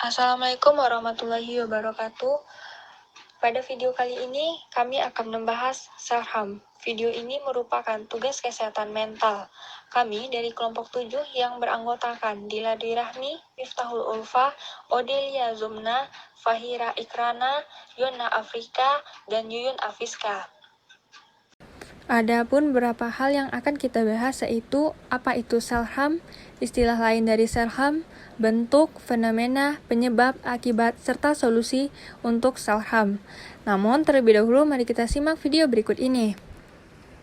Assalamualaikum warahmatullahi wabarakatuh. Pada video kali ini, kami akan membahas self-harm. Video ini merupakan tugas kesehatan mental kami dari kelompok 7 yang beranggotakan Dila Dirahmi, Miftahul Ulfa, Odelia Zumna, Fahira Ikrana, Yona Afrika, dan Yuyun Afiska. Adapun beberapa hal yang akan kita bahas yaitu apa itu self-harm, istilah lain dari self-harm, bentuk, fenomena, penyebab, akibat, serta solusi untuk self-harm. Namun terlebih dahulu mari kita simak video berikut ini.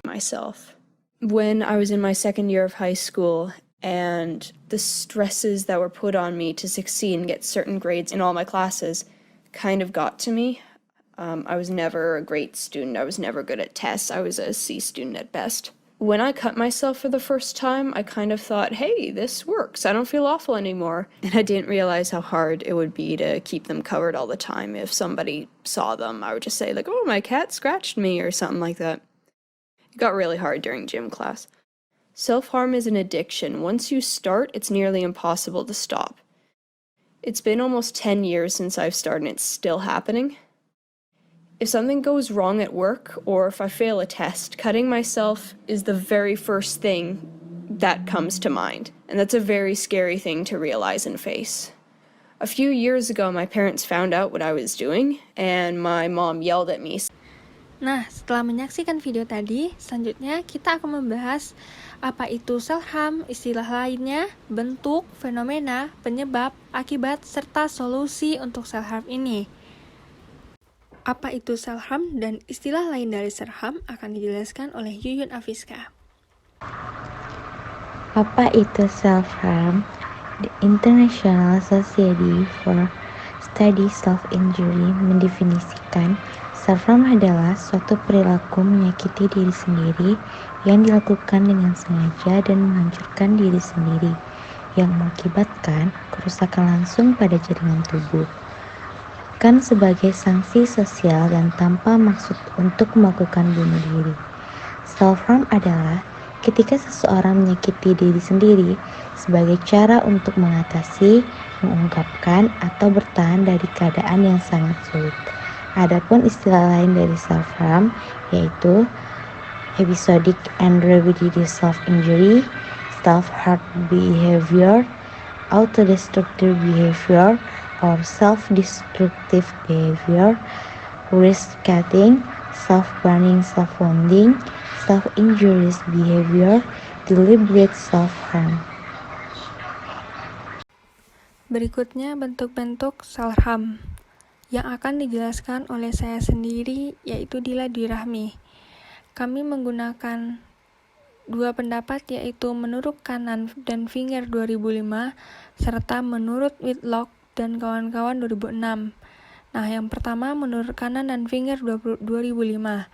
Myself. When I was in my second year of high school and the stresses that were put on me to succeed and get certain grades in all my classes kind of got to me. I was never a great student. I was never good at tests. I was a C student at best. When I cut myself for the first time, I kind of thought, hey, this works. I don't feel awful anymore. And I didn't realize how hard it would be to keep them covered all the time. If somebody saw them, I would just say, like, oh, my cat scratched me or something like that. It got really hard during gym class. Self-harm is an addiction. Once you start, it's nearly impossible to stop. It's been almost 10 years since I've started and it's still happening. If something goes wrong at work, or if I fail a test, cutting myself is the very first thing that comes to mind. And that's a very scary thing to realize and face. A few years ago, my parents found out what I was doing, and my mom yelled at me. Nah, setelah menyaksikan video tadi, selanjutnya kita akan membahas apa itu self-harm, istilah lainnya, bentuk, fenomena, penyebab, akibat, serta solusi untuk self-harm ini. Apa itu self-harm dan istilah lain dari self-harm akan dijelaskan oleh Yuyun Afiska. Apa itu self-harm? The International Society for Study Self-Injury mendefinisikan self-harm adalah suatu perilaku menyakiti diri sendiri yang dilakukan dengan sengaja dan menghancurkan diri sendiri yang mengakibatkan kerusakan langsung pada jaringan tubuh. Bukan sebagai sanksi sosial dan tanpa maksud untuk melakukan bunuh diri. Self-harm adalah ketika seseorang menyakiti diri sendiri sebagai cara untuk mengatasi, mengungkapkan, atau bertahan dari keadaan yang sangat sulit. Adapun istilah lain dari self-harm yaitu episodic and repeated self-injury, self-harm behavior, autodestructive behavior, or self-destructive behavior, risk-cutting, self-burning, self-wounding, self-injurious behavior, deliberate self-harm. Berikutnya bentuk-bentuk self-harm yang akan dijelaskan oleh saya sendiri yaitu Dila Dirahmi. Kami menggunakan dua pendapat yaitu menurut Kanan dan Finger 2005 serta menurut Whitlock dan kawan-kawan 2006. Nah, yang pertama menurut Kanan dan Finger 2005.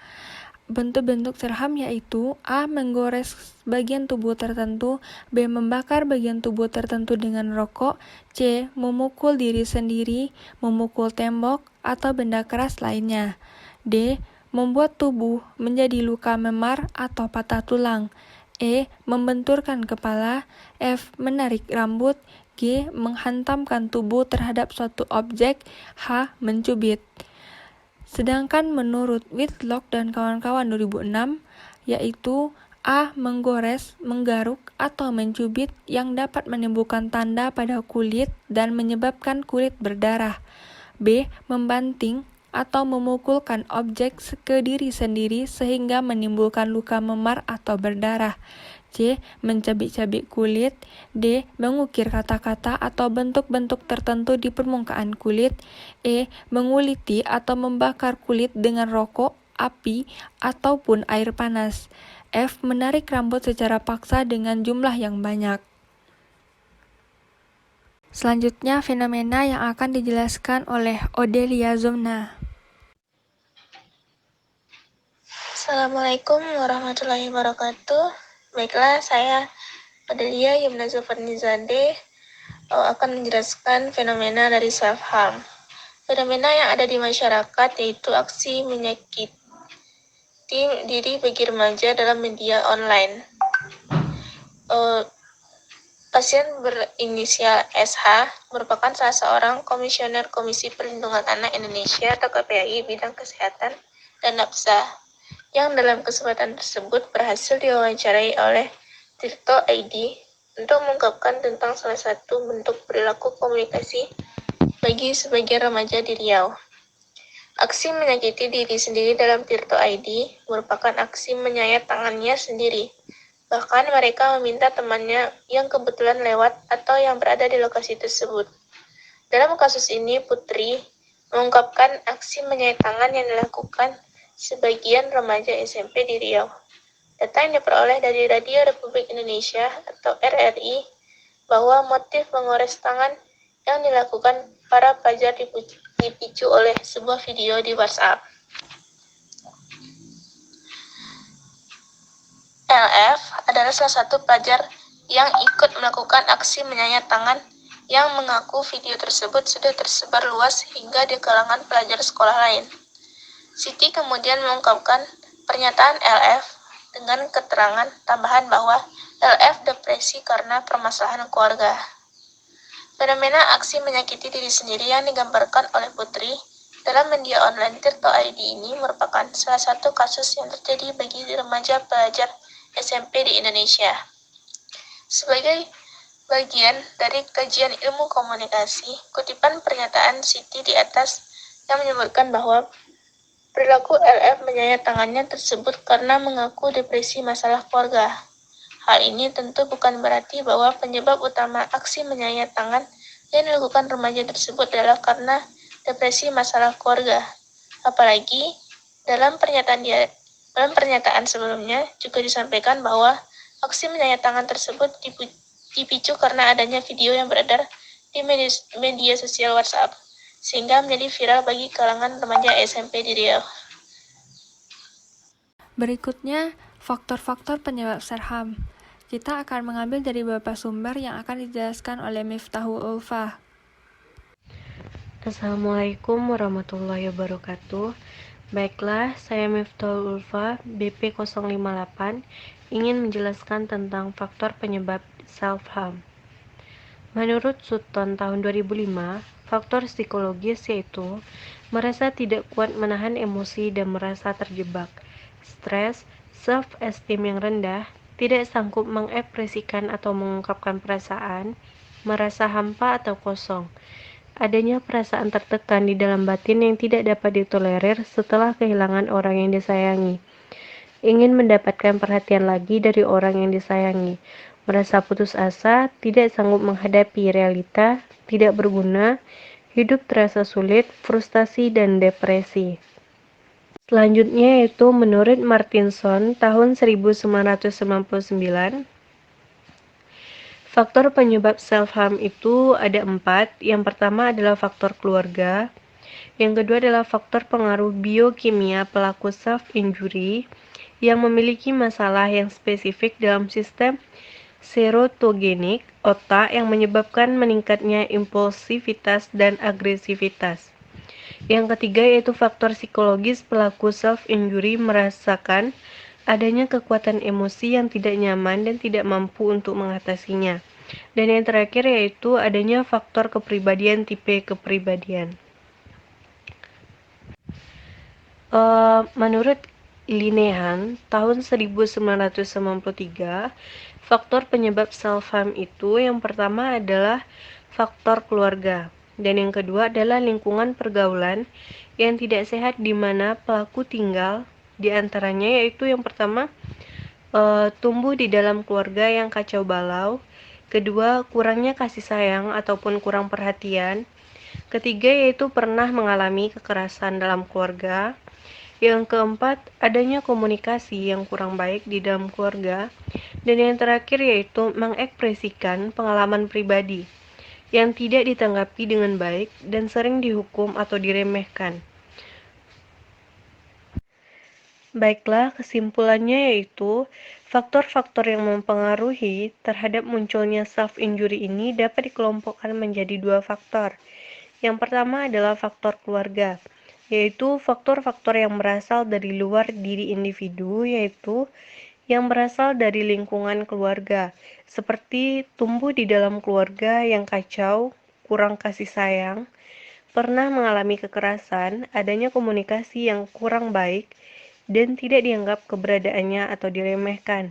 Bentuk-bentuk self-harm yaitu A. Menggores bagian tubuh tertentu, B. Membakar bagian tubuh tertentu dengan rokok, C. Memukul diri sendiri, memukul tembok, atau benda keras lainnya, D. Membuat tubuh menjadi luka memar atau patah tulang, E. Membenturkan kepala, F. Menarik rambut, G. Menghantamkan tubuh terhadap suatu objek, H. Mencubit. Sedangkan menurut Whitlock dan kawan-kawan 2006, yaitu A. Menggores, menggaruk, atau mencubit yang dapat menimbulkan tanda pada kulit dan menyebabkan kulit berdarah. B. Membanting atau memukulkan objek ke diri sendiri sehingga menimbulkan luka memar atau berdarah. C. Mencabik-cabik kulit. D. Mengukir kata-kata atau bentuk-bentuk tertentu di permukaan kulit. E. Menguliti atau membakar kulit dengan rokok, api, ataupun air panas. F. Menarik rambut secara paksa dengan jumlah yang banyak. Selanjutnya fenomena yang akan dijelaskan oleh Odelia Zumna. Assalamualaikum warahmatullahi wabarakatuh. Baiklah, saya Odelia Yumna Zulfarnizadeh akan menjelaskan fenomena dari self-harm. Fenomena yang ada di masyarakat yaitu aksi menyakiti diri bagi remaja dalam media online. Pasien berinisial SH merupakan salah seorang komisioner Komisi Perlindungan Anak Indonesia atau KPAI bidang kesehatan dan nafsa yang dalam kesempatan tersebut berhasil diwawancarai oleh Tirto ID untuk mengungkapkan tentang salah satu bentuk perilaku komunikasi bagi sebagian remaja di Riau. Aksi menyakiti diri sendiri dalam Tirto ID merupakan aksi menyayat tangannya sendiri. Bahkan mereka meminta temannya yang kebetulan lewat atau yang berada di lokasi tersebut. Dalam kasus ini, Putri mengungkapkan aksi menyayat tangan yang dilakukan sebagian remaja SMP di Riau. Data yang diperoleh dari Radio Republik Indonesia atau RRI bahwa motif mengores tangan yang dilakukan para pelajar dipicu oleh sebuah video di WhatsApp. LF adalah salah satu pelajar yang ikut melakukan aksi menyayat tangan yang mengaku video tersebut sudah tersebar luas hingga di kalangan pelajar sekolah lain. Siti kemudian mengungkapkan pernyataan LF dengan keterangan tambahan bahwa LF depresi karena permasalahan keluarga. Fenomena aksi menyakiti diri sendiri yang digambarkan oleh Putri dalam media online Tirto ID ini merupakan salah satu kasus yang terjadi bagi remaja pelajar SMP di Indonesia. Sebagai bagian dari kajian ilmu komunikasi, kutipan pernyataan Siti di atas yang menyebutkan bahwa perilaku LF menyayat tangannya tersebut karena mengaku depresi masalah keluarga. Hal ini tentu bukan berarti bahwa penyebab utama aksi menyayat tangan yang dilakukan remaja tersebut adalah karena depresi masalah keluarga. Apalagi dalam pernyataan sebelumnya juga disampaikan bahwa aksi menyayat tangan tersebut dipicu karena adanya video yang beredar di media sosial WhatsApp, sehingga menjadi viral bagi kalangan remaja SMP di Riau. Berikutnya, faktor-faktor penyebab Serham. Kita akan mengambil dari beberapa sumber yang akan dijelaskan oleh Miftahul Ulfa. Assalamualaikum warahmatullahi wabarakatuh. Baiklah, saya Miftahul Ulfa, BP 058, ingin menjelaskan tentang faktor penyebab self-harm. Menurut Sutton tahun 2005, faktor psikologis yaitu merasa tidak kuat menahan emosi dan merasa terjebak, stres, self-esteem yang rendah, tidak sanggup mengekspresikan atau mengungkapkan perasaan, merasa hampa atau kosong, adanya perasaan tertekan di dalam batin yang tidak dapat ditolerir setelah kehilangan orang yang disayangi, ingin mendapatkan perhatian lagi dari orang yang disayangi, merasa putus asa, tidak sanggup menghadapi realita, tidak berguna, hidup terasa sulit, frustasi, dan depresi. Selanjutnya yaitu menurut Martinson tahun 1999, faktor penyebab self-harm itu ada 4. Yang pertama adalah faktor keluarga. Yang kedua adalah faktor pengaruh biokimia pelaku self-injury yang memiliki masalah yang spesifik dalam sistem serotogenik otak yang menyebabkan meningkatnya impulsivitas dan agresivitas. Yang ketiga yaitu faktor psikologis pelaku self-injury merasakan adanya kekuatan emosi yang tidak nyaman dan tidak mampu untuk mengatasinya. Dan yang terakhir yaitu adanya faktor kepribadian tipe kepribadian. Menurut Linehan tahun 1993, faktor penyebab self-harm itu yang pertama adalah faktor keluarga. Dan yang kedua adalah lingkungan pergaulan yang tidak sehat di mana pelaku tinggal, di antaranya yaitu yang pertama tumbuh di dalam keluarga yang kacau balau, kedua kurangnya kasih sayang ataupun kurang perhatian, ketiga yaitu pernah mengalami kekerasan dalam keluarga, yang keempat adanya komunikasi yang kurang baik di dalam keluarga, dan yang terakhir yaitu mengekspresikan pengalaman pribadi yang tidak ditanggapi dengan baik dan sering dihukum atau diremehkan. Baiklah, kesimpulannya yaitu faktor-faktor yang mempengaruhi terhadap munculnya self-injury ini dapat dikelompokkan menjadi 2 faktor. Yang pertama adalah faktor keluarga, yaitu faktor-faktor yang berasal dari luar diri individu, yaitu yang berasal dari lingkungan keluarga, seperti tumbuh di dalam keluarga yang kacau, kurang kasih sayang, pernah mengalami kekerasan, adanya komunikasi yang kurang baik, dan tidak dianggap keberadaannya atau diremehkan.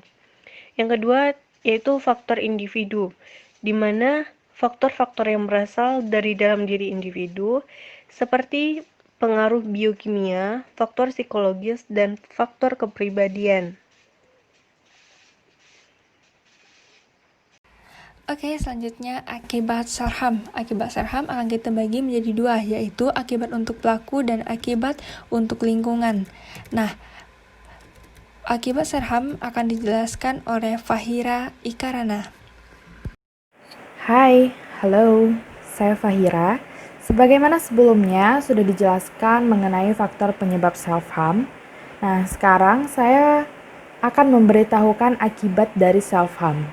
Yang kedua, yaitu faktor individu, di mana faktor-faktor yang berasal dari dalam diri individu, seperti pengaruh biokimia, faktor psikologis, dan faktor kepribadian. Oke, selanjutnya akibat sarham. Akibat sarham akan kita bagi menjadi dua, yaitu akibat untuk pelaku dan akibat untuk lingkungan. Nah, akibat sarham akan dijelaskan oleh Fahira Ikarana. Hai, halo, saya Fahira. Sebagaimana sebelumnya sudah dijelaskan mengenai faktor penyebab self-harm, nah sekarang saya akan memberitahukan akibat dari self-harm.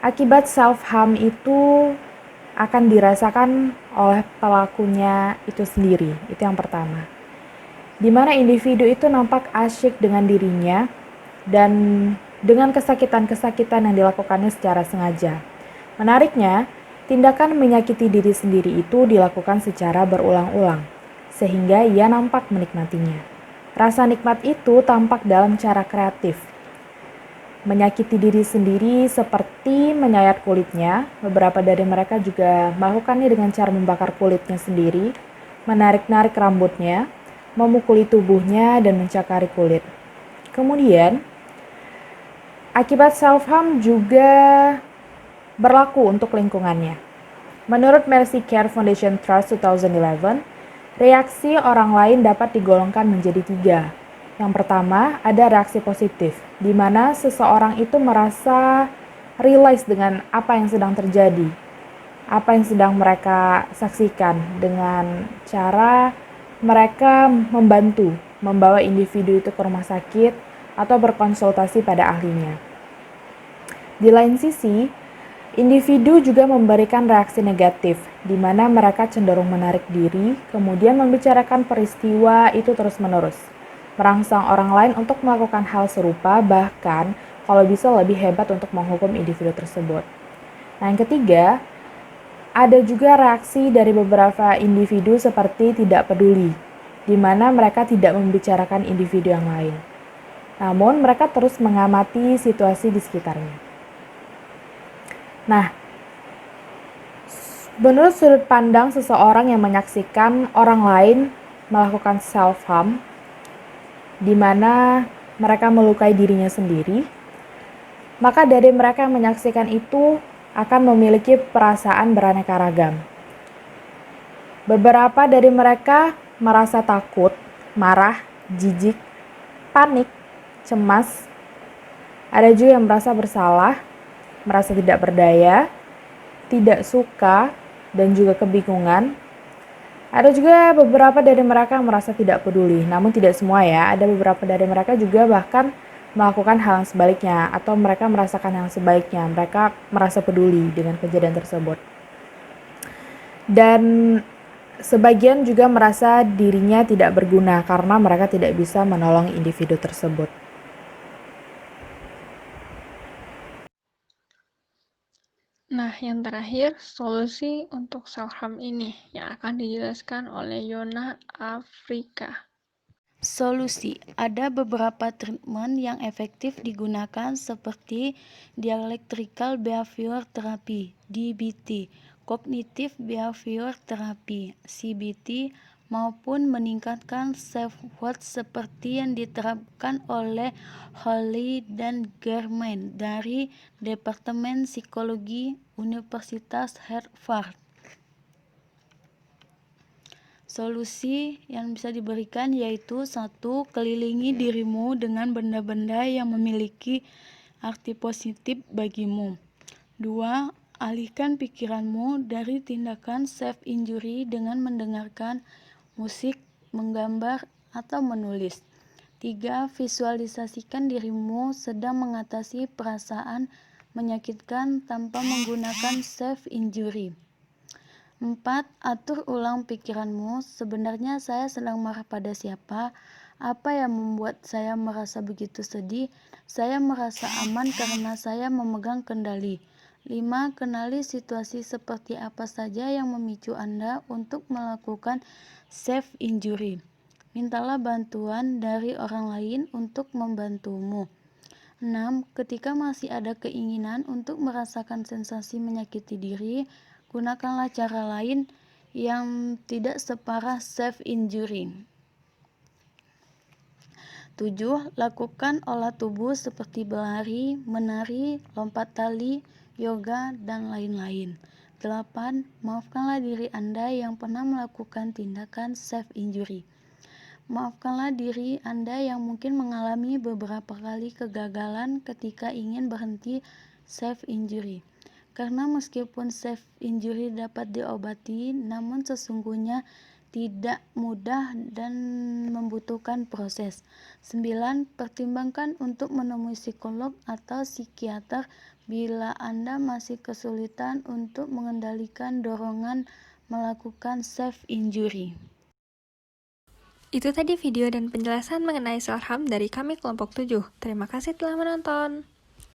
Akibat self-harm itu akan dirasakan oleh pelakunya itu sendiri, itu yang pertama. Di mana individu itu nampak asyik dengan dirinya dan dengan kesakitan-kesakitan yang dilakukannya secara sengaja. Menariknya, tindakan menyakiti diri sendiri itu dilakukan secara berulang-ulang, sehingga ia nampak menikmatinya. Rasa nikmat itu tampak dalam cara kreatif. Menyakiti diri sendiri seperti menyayat kulitnya, beberapa dari mereka juga melakukannya dengan cara membakar kulitnya sendiri, menarik-narik rambutnya, memukuli tubuhnya, dan mencakari kulit. Kemudian, akibat self-harm juga berlaku untuk lingkungannya. Menurut Mercy Care Foundation Trust 2011, reaksi orang lain dapat digolongkan menjadi 3. Yang pertama, ada reaksi positif, di mana seseorang itu merasa realize dengan apa yang sedang terjadi, apa yang sedang mereka saksikan, dengan cara mereka membantu, membawa individu itu ke rumah sakit, atau berkonsultasi pada ahlinya. Di lain sisi, individu juga memberikan reaksi negatif, di mana mereka cenderung menarik diri, kemudian membicarakan peristiwa itu terus-menerus, merangsang orang lain untuk melakukan hal serupa, bahkan kalau bisa lebih hebat untuk menghukum individu tersebut. Nah, yang ketiga, ada juga reaksi dari beberapa individu seperti tidak peduli, di mana mereka tidak membicarakan individu yang lain. Namun, mereka terus mengamati situasi di sekitarnya. Nah, menurut sudut pandang seseorang yang menyaksikan orang lain melakukan self-harm, di mana mereka melukai dirinya sendiri, maka dari mereka yang menyaksikan itu akan memiliki perasaan beraneka ragam. Beberapa dari mereka merasa takut, marah, jijik, panik, cemas. Ada juga yang merasa bersalah, merasa tidak berdaya, tidak suka, dan juga kebingungan. Ada juga beberapa dari mereka yang merasa tidak peduli, namun tidak semua ya. Ada beberapa dari mereka juga bahkan melakukan hal yang sebaliknya, atau mereka merasakan hal sebaliknya. Mereka merasa peduli dengan kejadian tersebut. Dan sebagian juga merasa dirinya tidak berguna karena mereka tidak bisa menolong individu tersebut. Nah, yang terakhir, solusi untuk self-harm ini yang akan dijelaskan oleh Yona Afrika. Solusi, ada beberapa treatment yang efektif digunakan seperti Dialectical Behavior Therapy, DBT, Cognitive Behavior Therapy, CBT, maupun meningkatkan self-worth seperti yang diterapkan oleh Holly dan Germain dari Departemen Psikologi Universitas Harvard. Solusi yang bisa diberikan yaitu 1. Kelilingi dirimu dengan benda-benda yang memiliki arti positif bagimu. 2. Alihkan pikiranmu dari tindakan self-injury dengan mendengarkan musik, menggambar, atau menulis. 3. Visualisasikan dirimu sedang mengatasi perasaan menyakitkan tanpa menggunakan self-injury. 4. Atur ulang pikiranmu, sebenarnya saya sedang marah pada siapa, Apa yang membuat saya merasa begitu sedih? Saya merasa aman karena saya memegang kendali. 5. Kenali situasi seperti apa saja yang memicu Anda untuk melakukan self-injury. Mintalah bantuan dari orang lain untuk membantumu. 6. Ketika masih ada keinginan untuk merasakan sensasi menyakiti diri, gunakanlah cara lain yang tidak separah self-injury. 7. Lakukan olah tubuh seperti berlari, menari, lompat tali, yoga, dan lain-lain. 8. Maafkanlah diri Anda yang pernah melakukan tindakan self-injury. Maafkanlah diri Anda yang mungkin mengalami beberapa kali kegagalan ketika ingin berhenti self-injury. Karena meskipun self-injury dapat diobati, namun sesungguhnya tidak mudah dan membutuhkan proses. 9. Pertimbangkan untuk menemui psikolog atau psikiater bila Anda masih kesulitan untuk mengendalikan dorongan melakukan self-injury. Itu tadi video dan penjelasan mengenai self-harm dari kami kelompok 7. Terima kasih telah menonton.